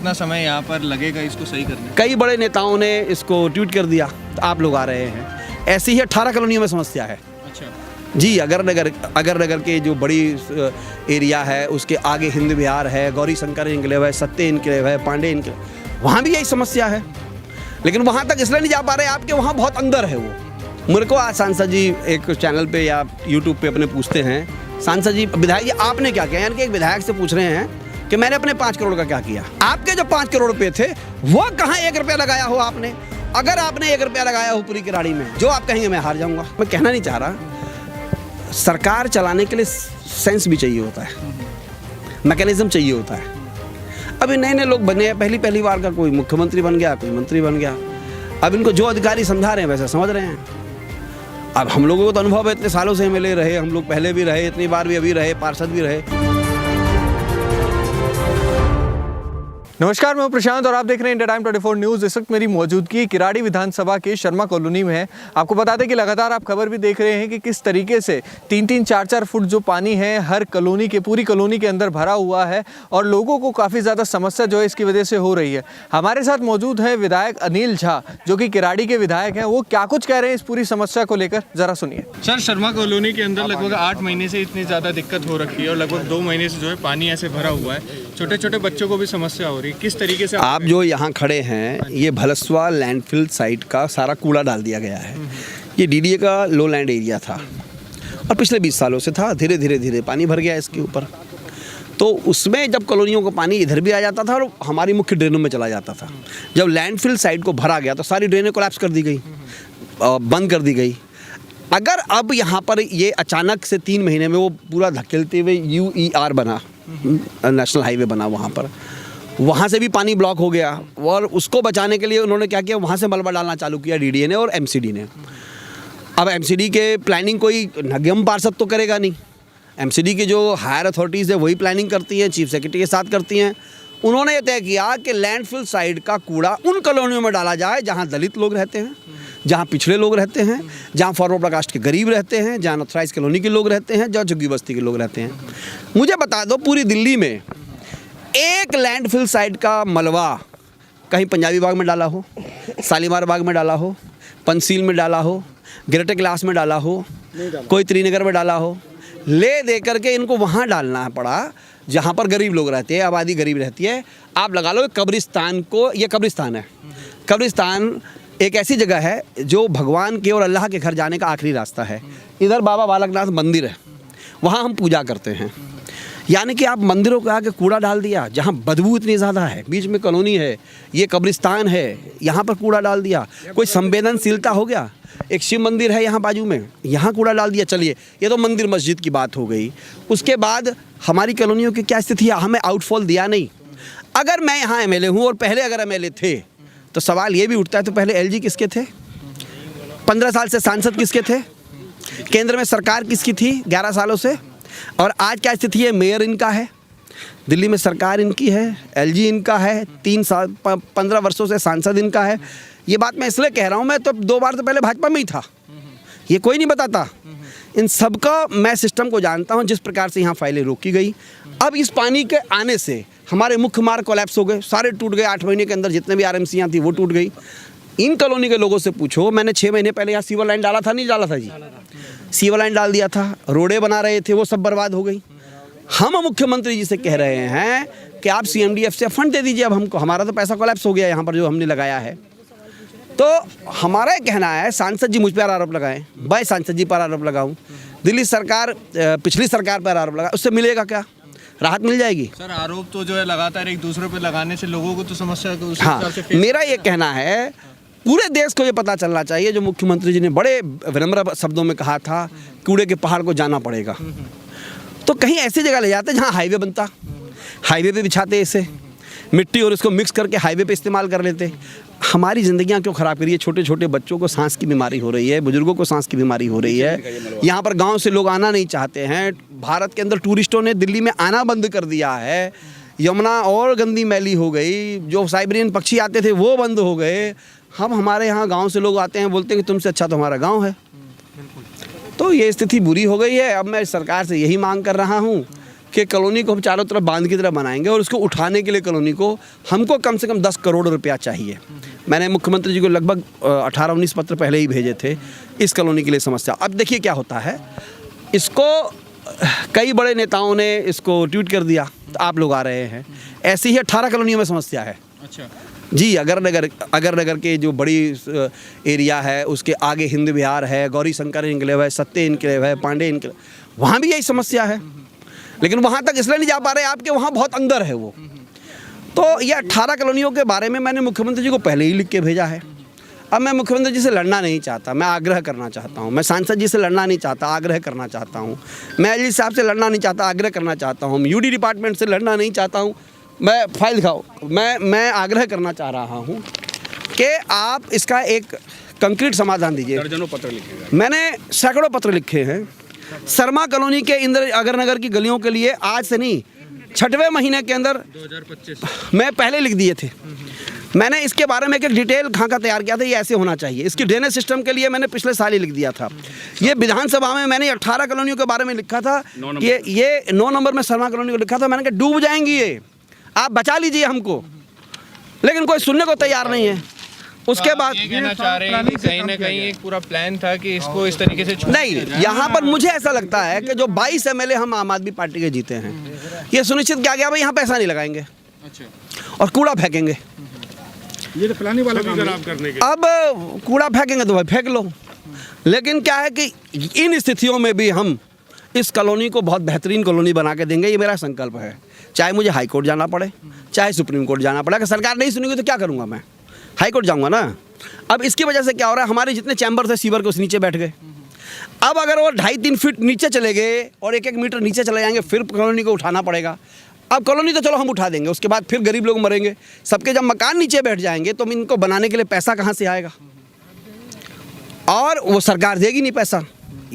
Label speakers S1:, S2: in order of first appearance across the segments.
S1: कितना समय यहाँ पर लगेगा इसको सही करने में?
S2: कई बड़े नेताओं ने इसको ट्वीट कर दिया, तो आप लोग आ रहे हैं। ऐसी ही 18 कॉलोनियों में समस्या है।
S1: अच्छा
S2: जी, अगर नगर के जो बड़ी एरिया है उसके आगे हिंद विहार है, गौरी शंकर इनक्लेव है, सत्य इनक्लेव है, पांडे इनक्लेव, वहाँ भी यही समस्या है। लेकिन वहाँ तक इसलिए नहीं जा पा रहे आपके वहाँ बहुत अंदर है वो। मेरे को आज सांसद जी एक चैनल पे या यूट्यूब पे अपने पूछते हैं, सांसद जी विधायक जी आपने क्या किया, यानी कि एक विधायक से पूछ रहे हैं कि मैंने अपने 5 करोड़ का क्या किया। आपके जो 5 करोड़ रुपए थे वो कहाँ 1 रुपया लगाया हो आपने? अगर आपने 1 रुपया लगाया हो पूरी किराड़ी में, जो आप कहेंगे मैं हार जाऊंगा। मैं कहना नहीं चाह रहा, सरकार चलाने के लिए सेंस भी चाहिए होता है, मैकेनिज्म चाहिए होता है। अभी नए नए लोग बने हैं, पहली बार का कोई मुख्यमंत्री बन गया, कोई मंत्री बन गया। अब इनको जो अधिकारी समझा रहे हैं वैसे समझ रहे हैं। अब हम लोगों को तो अनुभव है, इतने सालों से एमएलए रहे, हम लोग पहले भी रहे, इतनी बार भी अभी रहे, पार्षद भी रहे।
S1: नमस्कार, मैं प्रशांत और आप देख रहे हैं इंडिया टाइम 24 न्यूज़। इस वक्त मेरी मौजूदगी किराड़ी विधानसभा के शर्मा कॉलोनी में है। आपको बता दें कि लगातार आप खबर भी देख रहे हैं कि किस तरीके से 3-3, 4-4 फुट जो पानी है हर कॉलोनी के, पूरी कॉलोनी के अंदर भरा हुआ है और लोगों को काफ़ी ज़्यादा समस्या जो है इसकी वजह से हो रही है। हमारे साथ मौजूद है विधायक अनिल झा, जो कि किराड़ी के विधायक हैं। वो क्या कुछ कह रहे हैं इस पूरी समस्या को लेकर, ज़रा सुनिए। सर, शर्मा कॉलोनी के अंदर लगभग 8 महीने से इतनी ज़्यादा दिक्कत हो रखी है और लगभग 2 महीने से जो है पानी ऐसे भरा हुआ है, छोटे छोटे बच्चों को भी समस्या हो रही है। किस तरीके से
S2: आप जो यहाँ खड़े हैं, ये भलसवा लैंडफिल साइट का सारा कूड़ा डाल दिया गया है। ये डीडीए का लो लैंड एरिया था और पिछले 20 सालों से था। धीरे धीरे पानी भर गया इसके ऊपर। तो उसमें जब कॉलोनियों का पानी इधर भी आ जाता था और हमारी मुख्य ड्रेनों में चला जाता था। जब लैंडफिल साइट को भरा गया तो सारी ड्रेनें कोलैप्स कर दी गई, बंद कर दी गई। अगर अब यहाँ पर ये अचानक से 3 महीने में वो पूरा धकेलते हुए UER बना, नेशनल हाईवे बना, वहाँ से भी पानी ब्लॉक हो गया और उसको बचाने के लिए उन्होंने क्या किया, वहाँ से मलबा डालना चालू किया डीडीए ने और MCD ने। अब MCD के प्लानिंग कोई नगम पार्षद तो करेगा नहीं। MCD की जो हायर अथॉरिटीज़ है वही प्लानिंग करती हैं, चीफ सेक्रेटरी के साथ करती हैं। उन्होंने ये तय किया कि लैंडफिल साइड का कूड़ा उन कॉलोनियों में डाला जाए जहाँ दलित लोग रहते हैं, जहाँ पिछड़े लोग रहते हैं, जहाँ फॉरवर्ड कास्ट के गरीब रहते हैं, जहाँ अनऑथराइज्ड कॉलोनी के लोग रहते हैं, जहाँ झुग्गी बस्ती के लोग रहते हैं। मुझे बता दो, पूरी दिल्ली में एक लैंडफिल साइट का मलबा कहीं पंजाबी बाग में डाला हो, शालीमार बाग में डाला हो, पंसील में डाला हो, ग्रेटर क्लास में डाला हो, कोई त्रिनगर में डाला हो, ले दे करके इनको वहाँ डालना पड़ा जहाँ पर गरीब लोग रहते हैं, आबादी गरीब रहती है। आप लगा लो कब्रिस्तान को, ये कब्रिस्तान है। कब्रिस्तान एक ऐसी जगह है जो भगवान के और अल्लाह के घर जाने का आखिरी रास्ता है। इधर बाबा बालकनाथ मंदिर है, वहाँ हम पूजा करते हैं। यानी कि आप मंदिरों के आगे कूड़ा डाल दिया, जहाँ बदबू इतनी ज़्यादा है, बीच में कॉलोनी है, ये कब्रिस्तान है, यहाँ पर कूड़ा डाल दिया। कोई संवेदनशीलता हो गया? एक शिव मंदिर है यहाँ बाजू में, यहाँ कूड़ा डाल दिया। चलिए, ये तो मंदिर मस्जिद की बात हो गई। उसके बाद हमारी कॉलोनियों की क्या स्थिति है? हमें आउटफॉल दिया नहीं। अगर मैं यहाँ MLA हूँ और पहले अगर MLA थे तो सवाल ये भी उठता है, तो पहले LG किसके थे? 15 साल से सांसद किसके थे? केंद्र में सरकार किसकी थी 11 सालों से? और आज क्या स्थिति है? मेयर इनका है, दिल्ली में सरकार इनकी है, LG इनका है, 15 वर्षों से सांसद इनका है। ये बात मैं इसलिए कह रहा हूँ, मैं तो 2 बार तो पहले भाजपा में ही था, ये कोई नहीं बताता। इन सबका मैं सिस्टम को जानता हूँ, जिस प्रकार से यहाँ फाइलें रोकी गई। अब इस पानी के आने से हमारे मुख्य मार्ग कोलैप्स हो गए, सारे टूट गए। 8 महीने के अंदर जितने भी RMC थी वो टूट गई। इन कॉलोनी के लोगों से पूछो, मैंने 6 महीने पहले यहाँ सीवर लाइन डाला था, नहीं डाला था जी? सीवर लाइन डाल दिया था, रोडें बना रहे थे, वो सब बर्बाद हो गई। हम मुख्यमंत्री जी से कह रहे हैं कि आप CMDF से फंड दे दीजिए अब हमको, हमारा तो पैसा कोलैप्स हो गया यहाँ पर जो हमने लगाया है। तो हमारा कहना है, सांसद जी मुझ पर आरोप लगाएं, मैं सांसद जी पर आरोप लगाऊं, दिल्ली सरकार पिछली सरकार पर आरोप लगाए, उससे मिलेगा क्या? राहत मिल जाएगी? सर, आरोप तो जो है लगातार एक दूसरे पर लगाने से लोगों को तो समस्या को उस हिसाब से मेरा ये कहना है, पूरे देश को ये पता चलना चाहिए, जो मुख्यमंत्री जी ने बड़े विनम्र शब्दों में कहा था, कूड़े के पहाड़ को जाना पड़ेगा। तो कहीं ऐसी जगह ले जाते जहाँ हाईवे बनता, हाईवे पे बिछाते इसे मिट्टी और इसको मिक्स करके हाईवे पे इस्तेमाल कर लेते। हमारी ज़िंदगियाँ क्यों ख़राब करिए? छोटे छोटे बच्चों को सांस की बीमारी हो रही है, बुजुर्गों को सांस की बीमारी हो रही है। यहाँ पर गांव से लोग आना नहीं चाहते हैं। भारत के अंदर टूरिस्टों ने दिल्ली में आना बंद कर दिया है। यमुना और गंदी मैली हो गई, जो साइबेरियन पक्षी आते थे वो बंद हो गए। हम हमारे यहाँ गाँव से लोग आते हैं, बोलते हैं कि तुमसे अच्छा तो हमारा गाँव है। तो ये स्थिति बुरी हो गई है। अब मैं सरकार से यही मांग कर रहा हूँ कि कॉलोनी को हम चारों तरफ बांध की तरह बनाएंगे और उसको उठाने के लिए कॉलोनी को हमको कम से कम 10 करोड़ रुपया चाहिए। मैंने मुख्यमंत्री जी को लगभग 18-19 पत्र पहले ही भेजे थे इस कॉलोनी के लिए समस्या। अब देखिए क्या होता है, इसको कई बड़े नेताओं ने इसको ट्वीट कर दिया, तो आप लोग आ रहे हैं। ऐसी ही 18 कॉलोनियों में समस्या है।
S1: अच्छा
S2: जी, अगर नगर के जो बड़ी एरिया है उसके आगे हिंद विहार है, गौरी शंकर इनक्लेव है, सत्य इनक्लेव है, पांडे इनक्लेव, वहाँ भी यही समस्या है। लेकिन वहाँ तक इसलिए नहीं जा पा रहे आपके वहाँ बहुत अंदर है वो। तो ये 18 कॉलोनियों के बारे में मैंने मुख्यमंत्री जी को पहले ही लिख के भेजा है। अब मैं मुख्यमंत्री जी से लड़ना नहीं चाहता, मैं आग्रह करना चाहता हूँ। मैं सांसद जी से लड़ना नहीं चाहता, आग्रह करना चाहता हूँ। मैं एलजी साहब से लड़ना नहीं चाहता, आग्रह करना चाहता हूँ। यूडी डिपार्टमेंट से लड़ना नहीं चाहता हूँ। मैं फाइल दिखाओ, मैं आग्रह करना चाह रहा हूँ कि आप इसका एक कंक्रीट समाधान दीजिए।
S3: दर्जनों पत्र लिखे,
S2: मैंने सैकड़ों पत्र लिखे हैं। शर्मा कॉलोनी के इंदर अगर नगर की गलियों के लिए आज से नहीं 6वें महीने के अंदर
S3: 2025
S2: मैं पहले लिख दिए थे। मैंने इसके बारे में एक डिटेल खाका तैयार किया था, ये ऐसे होना चाहिए। इसकी ड्रेनेज सिस्टम के लिए मैंने पिछले साल ही लिख दिया था। ये विधानसभा में मैंने 18 कॉलोनियों के बारे में लिखा था। ये 9 नंबर में शर्मा कॉलोनी को लिखा था। मैंने कहा डूब जाएंगी ये, आप बचा लीजिए हमको। लेकिन कोई सुनने को तैयार नहीं है। उसके बाद
S1: ये कहना चाह रहे हैं कि कहीं ना कहीं एक पूरा प्लान था कि इसको इस तरीके से
S2: नहीं, यहाँ पर मुझे ऐसा लगता है कि जो 22 MLA हम आम आदमी पार्टी के जीते हैं, ये सुनिश्चित किया गया भाई यहाँ पैसा नहीं लगाएंगे।
S1: अच्छा,
S2: और कूड़ा फेंकेंगे।
S3: ये तो प्लानिंग वाला काम खराब करने के।
S2: अब कूड़ा फेंकेंगे तो भाई फेंक लो। लेकिन क्या है कि इन स्थितियों में भी हम इस कॉलोनी को बहुत बेहतरीन कॉलोनी बना के देंगे, ये मेरा संकल्प है। चाहे मुझे हाई कोर्ट जाना पड़े, चाहे सुप्रीम कोर्ट जाना पड़े। अगर सरकार नहीं सुनेगी तो क्या करूँगा मैं? हाई कोर्ट जाऊँगा ना। अब इसकी वजह से क्या हो रहा है, हमारे जितने चैम्बर थे सीवर के उस नीचे बैठ गए। अब अगर वो 2.5-3 फीट नीचे चले गए और 1-1 मीटर नीचे चले जाएंगे, फिर कॉलोनी को उठाना पड़ेगा। अब कॉलोनी तो चलो हम उठा देंगे, उसके बाद फिर गरीब लोग मरेंगे। सबके जब मकान नीचे बैठ जाएंगे तो इनको बनाने के लिए पैसा कहाँ से आएगा? और वो सरकार देगी नहीं पैसा।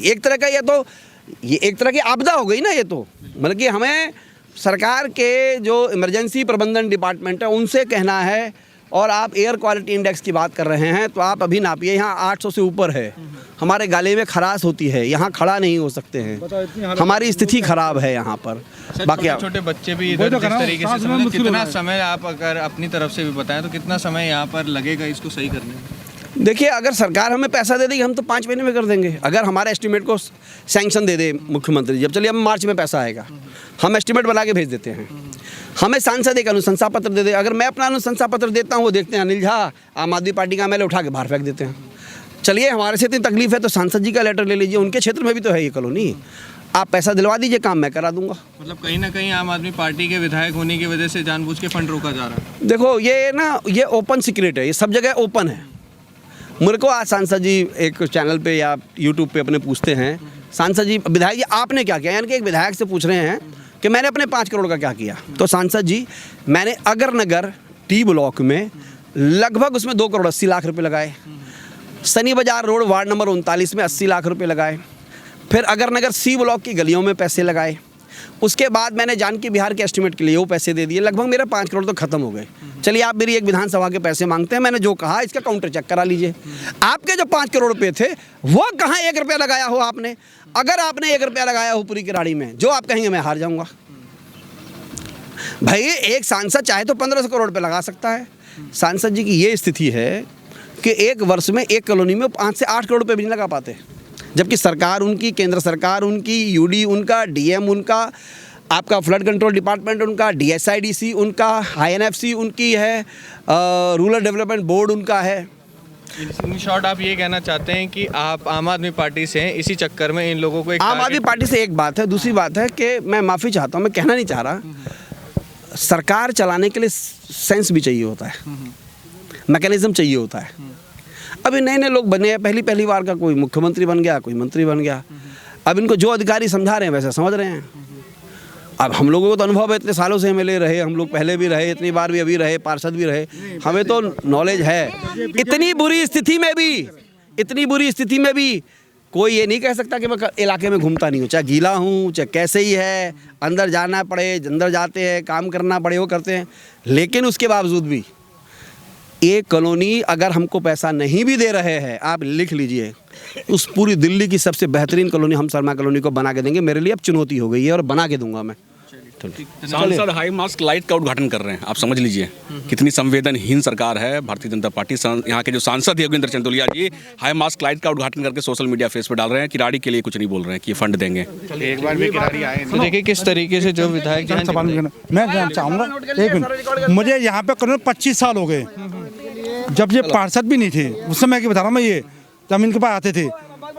S2: एक तरह का ये एक तरह की आपदा हो गई ना। ये तो मतलब कि हमें सरकार के जो इमरजेंसी प्रबंधन डिपार्टमेंट है उनसे कहना है। और आप एयर क्वालिटी इंडेक्स की बात कर रहे हैं तो आप अभी नापिए, यहाँ 800 से ऊपर है। हमारे गले में खराश होती है, यहाँ खड़ा नहीं हो सकते हैं। हमारी स्थिति खराब है यहाँ पर। बाकी
S1: छोटे बच्चे भी इधर जिस तरीके से समझ, कितना समय आप अगर अपनी तरफ से भी बताएं तो कितना समय यहाँ पर लगेगा इसको सही करने में?
S2: देखिए, अगर सरकार हमें पैसा दे देगी हम तो 5 महीने में कर देंगे। अगर हमारे एस्टीमेट को सैंक्शन दे दे मुख्यमंत्री, जब चलिए अब मार्च में पैसा आएगा, हम एस्टीमेट बना के भेज देते हैं। हमें सांसद एक अनुशंसा पत्र दे दे। अगर मैं अपना अनुशंसा पत्र देता हूँ, वो देखते हैं अनिल झा आम आदमी पार्टी का MLA, उठा के बाहर फेंक देते हैं। चलिए हमारे से इतनी तकलीफ है तो सांसद जी का लेटर ले लीजिए, उनके क्षेत्र में भी तो है ये कॉलोनी। आप पैसा दिलवा दीजिए, काम मैं करा दूंगा।
S1: मतलब कहीं ना कहीं आम आदमी पार्टी के विधायक होने की वजह से जानबूझ के फंड रोका जा रहा है।
S2: देखो ये ओपन सीक्रेट है, ये सब जगह ओपन है। मेरे को आज सांसद जी एक चैनल पे या यूट्यूब पे अपने पूछते हैं, सांसद जी विधायक जी आपने क्या किया? यानी कि एक विधायक से पूछ रहे हैं कि मैंने अपने 5 करोड़ का क्या किया। तो सांसद जी, मैंने अगर नगर टी ब्लॉक में लगभग उसमें 2 करोड़ 80 लाख रुपए लगाए। सनी बाजार रोड वार्ड नंबर 39 में 80 लाख रुपए लगाए। फिर अगर नगर सी ब्लॉक की गलियों में पैसे लगाए। उसके बाद मैंने जानकी विहार के एस्टीमेट के लिए वो पैसे दे दिए। लगभग मेरे 5 करोड़ तो खत्म हो गए। चलिए आप मेरी एक विधानसभा के पैसे मांगते हैं, मैंने जो कहा इसका काउंटर चेक करा लीजिए। आपके जो 5 करोड़ रुपए थे वो कहाँ 1 रुपया लगाया हो आपने? अगर आपने 1 रुपया लगाया हो पूरी किराड़ी में, जो आप कहेंगे मैं हार जाऊंगा। भाई एक सांसद चाहे तो 1500 करोड़ रुपये लगा सकता है। सांसद जी की ये स्थिति है कि एक वर्ष में एक कॉलोनी में 5 से 8 करोड़ रुपये भी नहीं लगा पाते, जबकि सरकार उनकी, केंद्र सरकार उनकी, यूडी उनका, डीएम उनका, आपका फ्लड कंट्रोल डिपार्टमेंट उनका, DSIDC उनका, INFC उनकी है, रूरल डेवलपमेंट बोर्ड उनका है।
S1: इन शॉर्ट आप ये कहना चाहते हैं कि आप आम आदमी पार्टी से हैं, इसी चक्कर में इन लोगों को एक
S2: आम आदमी पार्टी से एक बात है। दूसरी बात है कि मैं माफ़ी चाहता हूँ, मैं कहना नहीं चाह रहा, सरकार चलाने के लिए सेंस भी चाहिए होता है, मैकेनिज्म चाहिए होता है। अभी नए नए लोग बने हैं, पहली बार का कोई मुख्यमंत्री बन गया, कोई मंत्री बन गया। अब इनको जो अधिकारी समझा रहे हैं वैसे समझ रहे हैं। अब हम लोगों को तो अनुभव है, इतने सालों से MLA रहे हम लोग, पहले भी रहे, इतनी बार भी अभी रहे, पार्षद भी रहे, हमें तो नॉलेज है। इतनी बुरी स्थिति में भी कोई ये नहीं कह सकता कि मैं इलाके में घूमता नहीं हूँ, चाहे गीला हूँ चाहे कैसे ही है, अंदर जाना पड़े, अंदर जाते हैं, काम करना पड़े, वो करते हैं। लेकिन उसके बावजूद भी एक कॉलोनी अगर हमको पैसा नहीं भी दे रहे हैं, आप लिख लीजिए, उस पूरी दिल्ली की सबसे बेहतरीन कॉलोनी हम शर्मा कॉलोनी को बना के देंगे। मेरे लिए अब चुनौती हो गई है और बना के दूंगा मैं।
S4: सांसद हाई मास्क लाइट का उद्घाटन कर रहे हैं, आप समझ लीजिए कितनी संवेदनहीन सरकार है भारतीय जनता पार्टी। यहाँ के जो सांसद है योगेंद्र चंदोलिया जी हाई मास्क लाइट का उद्घाटन करके सोशल मीडिया फेस पे डाल रहे हैं। किराड़ी के लिए कुछ नहीं बोल रहे हैं कि ये फंड देंगे।
S3: एक बार भी किराड़ी आए
S1: तो देखिए किस तरीके से जो विधायक
S5: मैं जानना चाहूँगा, एक मिनट, मुझे यहाँ पे करीब 25 साल हो गए। जब ये पार्षद भी नहीं थे उस समय की बता रहा हूँ मैं, ये जब इनके पास आते थे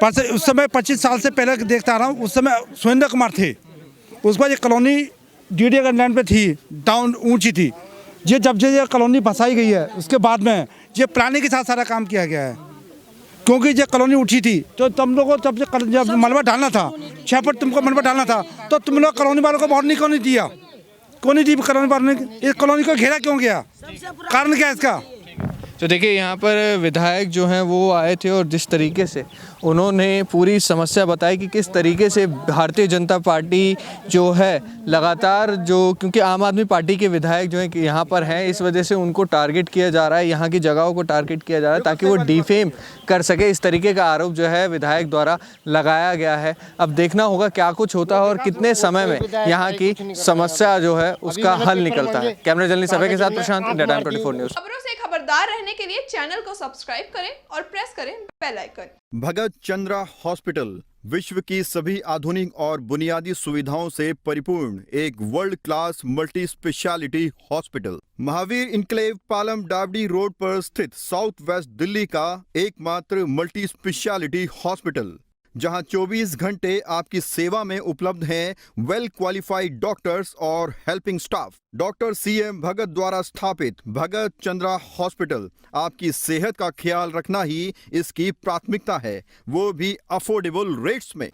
S5: पार्षद, उस समय 25 साल से पहले देखता आ रहा हूँ। उस समय सुरेंद्र कुमार थे, उसके बाद ये कॉलोनी डीडी का लैंड पे थी, डाउन ऊंची थी। ये जब ये कॉलोनी बसाई गई है उसके बाद में ये प्लानिंग के साथ सारा काम किया गया है, क्योंकि ये कॉलोनी उठी थी तो तुम लोगों को जब मलबा डालना था 6 फुट तुमको मलबा डालना था तो तुम लोग कॉलोनी वालों को वार्निंग क्यों नहीं दिया? क्यों नहीं दी कॉलोनी वालों ने? इस कॉलोनी को घेरा क्यों गया? कारण क्या है इसका?
S1: तो देखिए यहाँ पर विधायक जो हैं वो आए थे और जिस तरीके से उन्होंने पूरी समस्या बताई कि किस तरीके से भारतीय जनता पार्टी जो है लगातार क्योंकि आम आदमी पार्टी के विधायक जो हैं कि यहाँ पर हैं, इस वजह से उनको टारगेट किया जा रहा है, यहाँ की जगहों को टारगेट किया जा रहा है ताकि वो डिफेम कर सके। इस तरीके का आरोप जो है विधायक द्वारा लगाया गया है। अब देखना होगा क्या कुछ होता है और कितने समय में यहाँ की समस्या जो है उसका हल निकलता है। कैमरा जर्नलिस्ट सभा के साथ प्रशांत, इंडिया टाइम 24 न्यूज़।
S6: खबरों से खबरदार रहने के लिए चैनल को सब्सक्राइब करें और प्रेस करें बेल आइकन।
S7: भगत चंद्रा हॉस्पिटल विश्व की सभी आधुनिक और बुनियादी सुविधाओं से परिपूर्ण एक world class multi speciality hospital, Mahavir enclave Palam डावडी रोड पर स्थित साउथ वेस्ट दिल्ली का एकमात्र मल्टी स्पेशलिटी हॉस्पिटल, जहां 24 घंटे आपकी सेवा में उपलब्ध हैं वेल क्वालिफाइड डॉक्टर्स और हेल्पिंग स्टाफ। डॉक्टर CM भगत द्वारा स्थापित भगत चंद्रा हॉस्पिटल आपकी सेहत का ख्याल रखना ही इसकी प्राथमिकता है, वो भी अफोर्डेबल रेट्स में।